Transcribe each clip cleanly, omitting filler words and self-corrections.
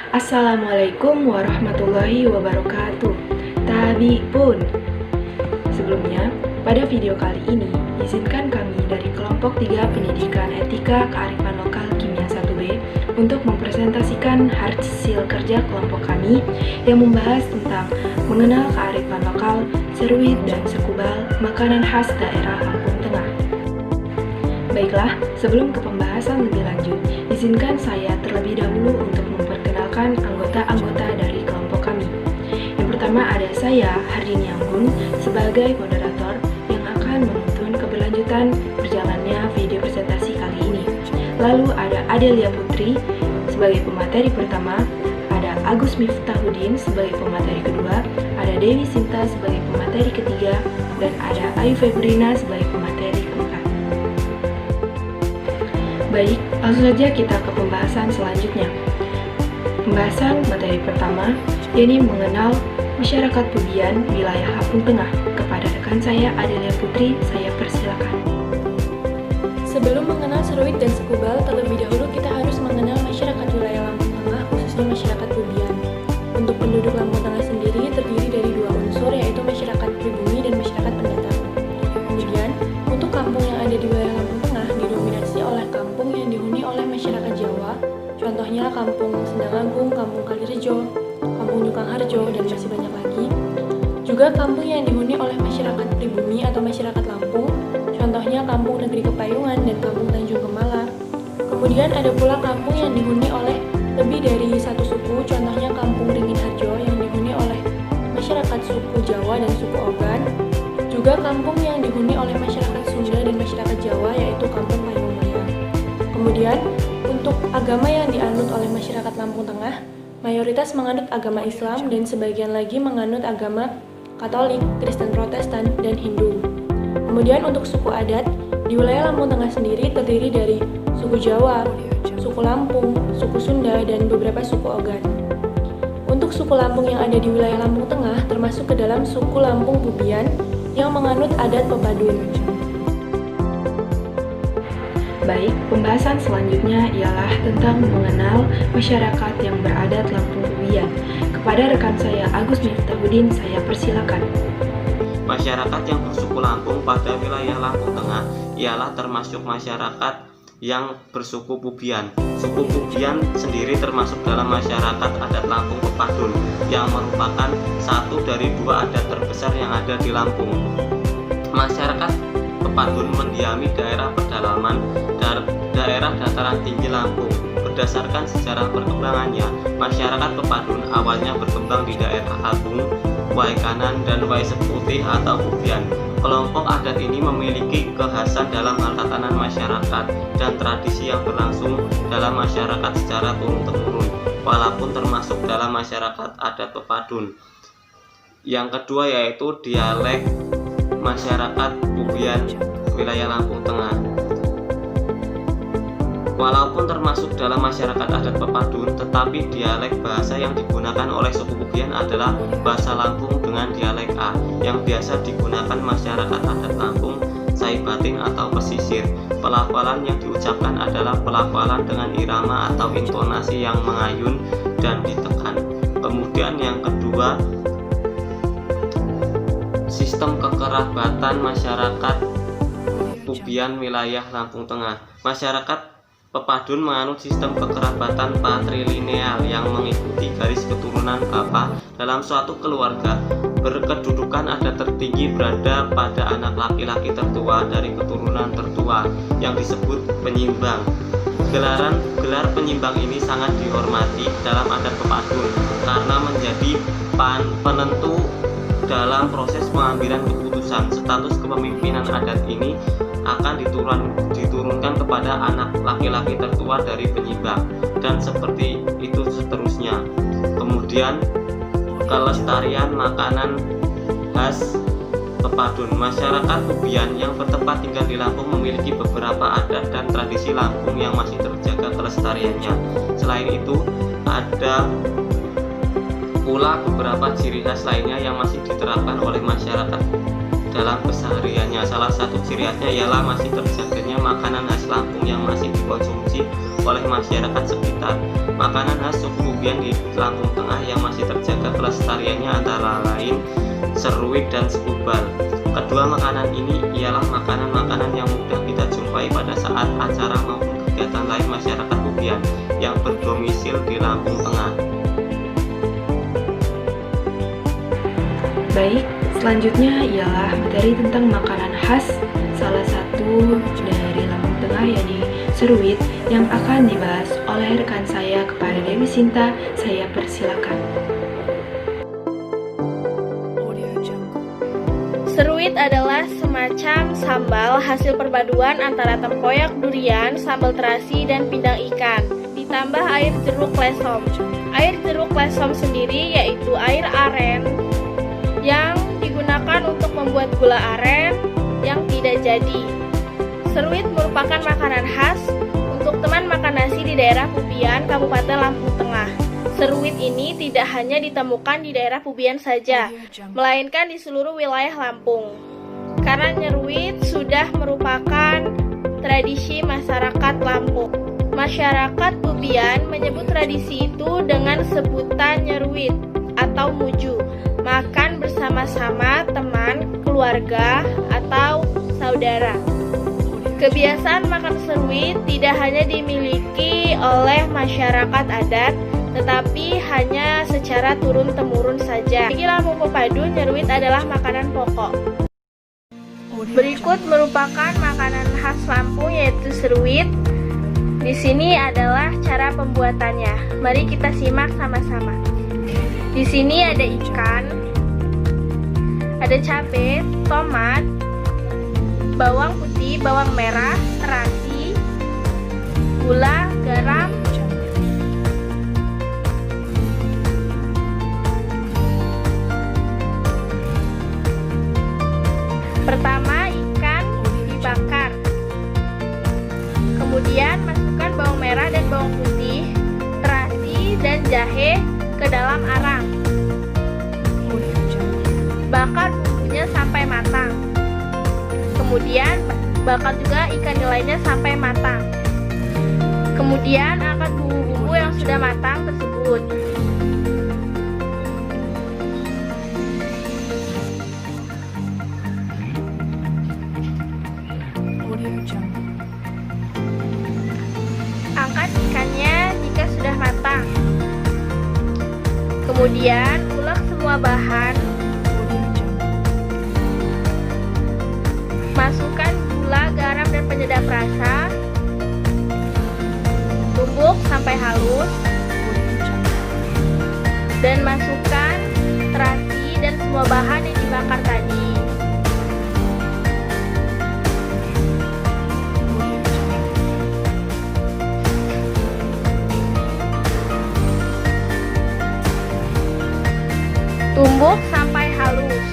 Assalamualaikum warahmatullahi wabarakatuh. Tabi pun. Sebelumnya, pada video kali ini, izinkan kami dari kelompok 3 Pendidikan Etika Kearifan Lokal Kimia 1B untuk mempresentasikan hasil kerja kelompok kami yang membahas tentang mengenal kearifan lokal, seruit dan sekubal, makanan khas daerah Lampung Tengah. Baiklah, sebelum ke pembahasan lebih lanjut, izinkan saya terlebih dahulu untuk memperkenalkan anggota-anggota dari kelompok kami. Yang pertama ada saya, Hardini Anggun, sebagai moderator yang akan menuntun keberlanjutan berjalannya video presentasi kali ini. Lalu ada Adelia Putri sebagai pemateri pertama, ada Agus Miftahudin sebagai pemateri kedua, ada Dewi Sinta sebagai pemateri ketiga, dan ada Ayu Febrina sebagai pemateri keempat. Baik, langsung saja kita ke pembahasan selanjutnya. Pembahasan materi pertama, yakni mengenal masyarakat Bubian wilayah Lampung Tengah. Kepada rekan saya, Adelia Putri, saya persilakan. Sebelum mengenal seruit dan sekubal, terlebih dahulu kita harus mengenal masyarakat wilayah Lampung Tengah, khususnya masyarakat Bubian. Untuk penduduk Lampung Tengah sendiri terdiri dari dua unsur, yaitu masyarakat pribumi dan masyarakat pendatang. Kemudian, untuk kampung yang ada di wilayah Lampung Tengah didominasi oleh kampung yang dihuni oleh masyarakat Jawa, contohnya Kampung Sendang Agung, Kampung Kalirejo, Kampung Nyukang Harjo, dan masih banyak lagi. Juga kampung yang dihuni oleh masyarakat pribumi atau masyarakat Lampung, contohnya Kampung Negeri Kepayungan dan Kampung Tanjung Kemala. Kemudian ada pula kampung yang dihuni oleh lebih dari satu suku, contohnya Kampung Ringin Harjo yang dihuni oleh masyarakat suku Jawa dan suku Ogan. Juga kampung yang dihuni oleh masyarakat Sunda dan masyarakat Jawa, yaitu Kampung Payung Maya. Kemudian, untuk agama yang dianut oleh masyarakat Lampung Tengah, mayoritas menganut agama Islam dan sebagian lagi menganut agama Katolik, Kristen Protestan, dan Hindu. Kemudian untuk suku adat, di wilayah Lampung Tengah sendiri terdiri dari suku Jawa, suku Lampung, suku Sunda, dan beberapa suku Ogan. Untuk suku Lampung yang ada di wilayah Lampung Tengah termasuk ke dalam suku Lampung Bubian yang menganut adat pepadun. Baik, pembahasan selanjutnya ialah tentang mengenal masyarakat yang beradat Lampung Bubian. Kepada rekan saya, Agus Miftahudin, saya persilakan. Masyarakat yang bersuku Lampung pada wilayah Lampung Tengah ialah termasuk masyarakat yang bersuku Bubian. Suku Bubian sendiri termasuk dalam masyarakat adat Lampung Pepadun yang merupakan satu dari dua adat terbesar yang ada di Lampung. Masyarakat Pepadun mendiami daerah pedalaman dan daerah dataran tinggi Lampung. Berdasarkan sejarah perkembangannya, masyarakat Pepadun awalnya berkembang di daerah Agung, Wai Kanan, dan Wai Seputih atau Bubian. Kelompok adat ini memiliki kekhasan dalam hal tatanan masyarakat dan tradisi yang berlangsung dalam masyarakat secara turun-temurun, walaupun termasuk dalam masyarakat adat Pepadun. Yang kedua yaitu dialek masyarakat Bubian wilayah Lampung Tengah. Walaupun termasuk dalam masyarakat adat Pepadun, tetapi dialek bahasa yang digunakan oleh suku Bubian adalah bahasa Lampung dengan dialek A yang biasa digunakan masyarakat adat Lampung, Saibatin atau pesisir. Pelafalan yang diucapkan adalah pelafalan dengan irama atau intonasi yang mengayun dan ditekan. Kemudian yang kedua, sistem kekerabatan masyarakat Bubian wilayah Lampung Tengah. Masyarakat Pepadun menganut sistem kekerabatan patrilineal yang mengikuti garis keturunan bapak dalam suatu keluarga. Berkedudukan adat tertinggi berada pada anak laki-laki tertua dari keturunan tertua yang disebut penyimbang. Gelar penyimbang ini sangat dihormati dalam adat Pepadun karena menjadi penentu dalam proses pengambilan keputusan. Status kepemimpinan adat ini akan diturunkan kepada anak laki-laki tertua dari penyimbang, dan seperti itu seterusnya. Kemudian kelestarian makanan khas Pepadun. Masyarakat Bubian yang bertempat tinggal di Lampung memiliki beberapa adat dan tradisi Lampung yang masih terjaga kelestariannya. Selain itu, ada pula beberapa ciri khas lainnya yang masih diterapkan oleh masyarakat dalam kesehariannya. Salah satu ciri khasnya ialah masih terjaganya makanan khas Lampung yang masih dikonsumsi oleh masyarakat sekitar. Makanan khas suku Bubian di Lampung Tengah yang masih terjaga kelestariannya antara lain seruit dan sekubal. Kedua makanan ini ialah makanan-makanan yang mudah kita jumpai pada saat acara maupun kegiatan lain masyarakat Bubian yang berdomisil di Lampung Tengah. Baik, selanjutnya ialah materi tentang makanan khas salah satu dari Lampung Tengah, yakni seruit, yang akan dibahas oleh rekan saya kepada Dewi Sinta. Saya persilakan. Seruit adalah semacam sambal hasil perpaduan antara tempoyak durian, sambal terasi, dan pindang ikan, ditambah air jeruk lesom. Air jeruk lesom sendiri yaitu air aren yang digunakan untuk membuat gula aren yang tidak jadi. Seruit merupakan makanan khas untuk teman makan nasi di daerah Bubian, Kabupaten Lampung Tengah. Seruit ini tidak hanya ditemukan di daerah Bubian saja, melainkan di seluruh wilayah Lampung. Karena nyeruit sudah merupakan tradisi masyarakat Lampung. Masyarakat Bubian menyebut tradisi itu dengan sebutan nyeruit atau muju, makan bersama-sama teman, keluarga, atau saudara. Kebiasaan makan seruit tidak hanya dimiliki oleh masyarakat adat, tetapi hanya secara turun-temurun saja. Bagi Lampung Pepadu, nyeruit adalah makanan pokok. Berikut merupakan makanan khas Lampung, yaitu seruit. Di sini adalah cara pembuatannya. Mari kita simak sama-sama. Di sini ada ikan, ada cabai, tomat, bawang putih, bawang merah, terasi, gula, garam, pertama ikan dibakar, kemudian masukkan bawang merah dan bawang putih, terasi dan jahe ke dalam arang. Bakar bumbunya sampai matang. Kemudian bakar juga ikan lainnya sampai matang. Kemudian angkat bumbu-bumbu yang sudah matang tersebut. Angkat ikannya jika sudah matang. Kemudian ulek semua bahan. Masukkan gula, garam, dan penyedap rasa. Tumbuk sampai halus. Dan masukkan terasi dan semua bahan yang dibakar tadi. Tumbuk sampai halus.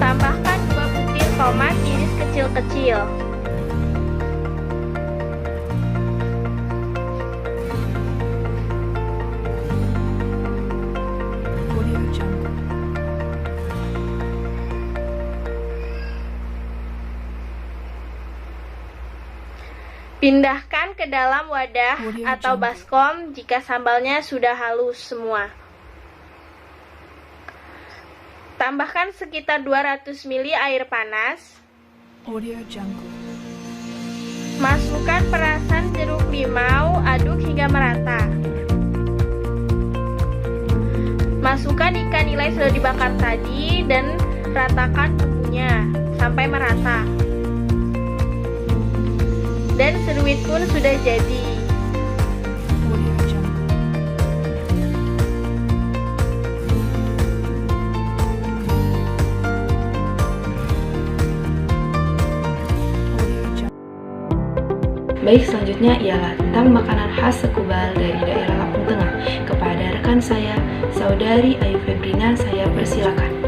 Tambahkan 2 butir tomat iris kecil-kecil. Pindahkan ke dalam wadah atau baskom jika sambalnya sudah halus semua. Tambahkan sekitar 200 ml air panas. Masukkan perasan jeruk limau, aduk hingga merata. Masukkan ikan nila yang sudah dibakar tadi dan ratakan bumbunya sampai merata. Dan seruit pun sudah jadi. Baik, selanjutnya ialah tentang makanan khas sekubal dari daerah Lampung Tengah. Kepada rekan saya, Saudari Ayu Febrina, saya persilakan.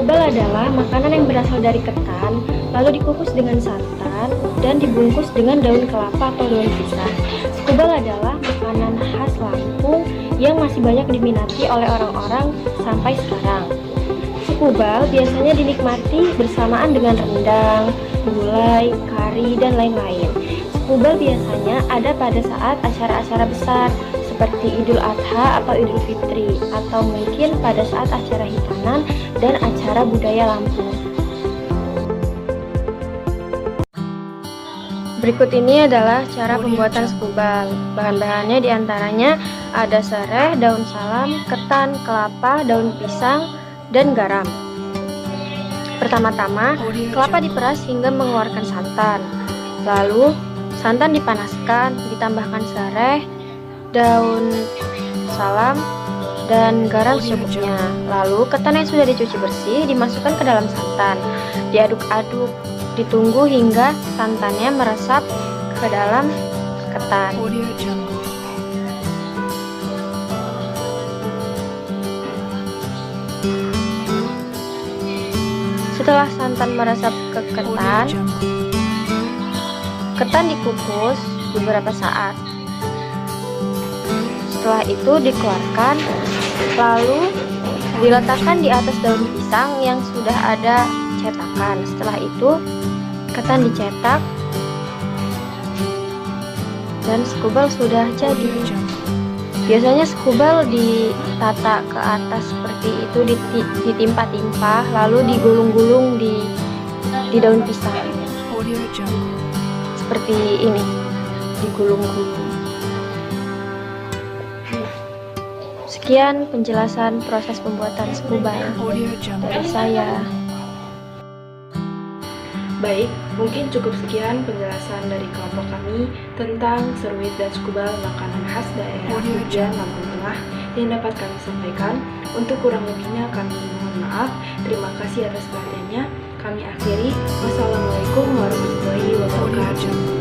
Sekubal adalah makanan yang berasal dari ketan, lalu dikukus dengan santan, dan dibungkus dengan daun kelapa atau daun pisang. Sekubal adalah makanan khas Lampung yang masih banyak diminati oleh orang-orang sampai sekarang. Sekubal biasanya dinikmati bersamaan dengan rendang, gulai, kari, dan lain-lain. Sekubal biasanya ada pada saat acara-acara besar seperti Idul Adha atau Idul Fitri, atau mungkin pada saat acara hitanan dan acara budaya Lampung. Berikut ini adalah cara pembuatan sekubal. Bahan-bahannya diantaranya ada sereh, daun salam, ketan, kelapa, daun pisang, dan garam. Pertama-tama, kelapa diperas hingga mengeluarkan santan. Lalu, santan dipanaskan, ditambahkan sereh, daun salam, dan garam secukupnya. Lalu ketan yang sudah dicuci bersih dimasukkan ke dalam santan. Diaduk-aduk, ditunggu hingga santannya meresap ke dalam ketan. Setelah santan meresap ke ketan, ketan dikukus beberapa saat. Setelah itu dikeluarkan, lalu diletakkan di atas daun pisang yang sudah ada cetakan. Setelah itu, ketan dicetak dan sekubal sudah jadi. Biasanya sekubal ditata ke atas seperti itu, ditimpa-timpa, lalu digulung-gulung di daun pisang. Seperti ini, digulung-gulung. Sekian penjelasan proses pembuatan sekubal dari saya. Baik, mungkin cukup sekian penjelasan dari kelompok kami tentang seruit dan sekubal, makanan khas daerah Bubian, Lampung Tengah, yang dapat kami sampaikan. Untuk kurang lebihnya kami mohon maaf. Terima kasih atas perhatiannya. Kami akhiri. Wassalamualaikum warahmatullahi wabarakatuh.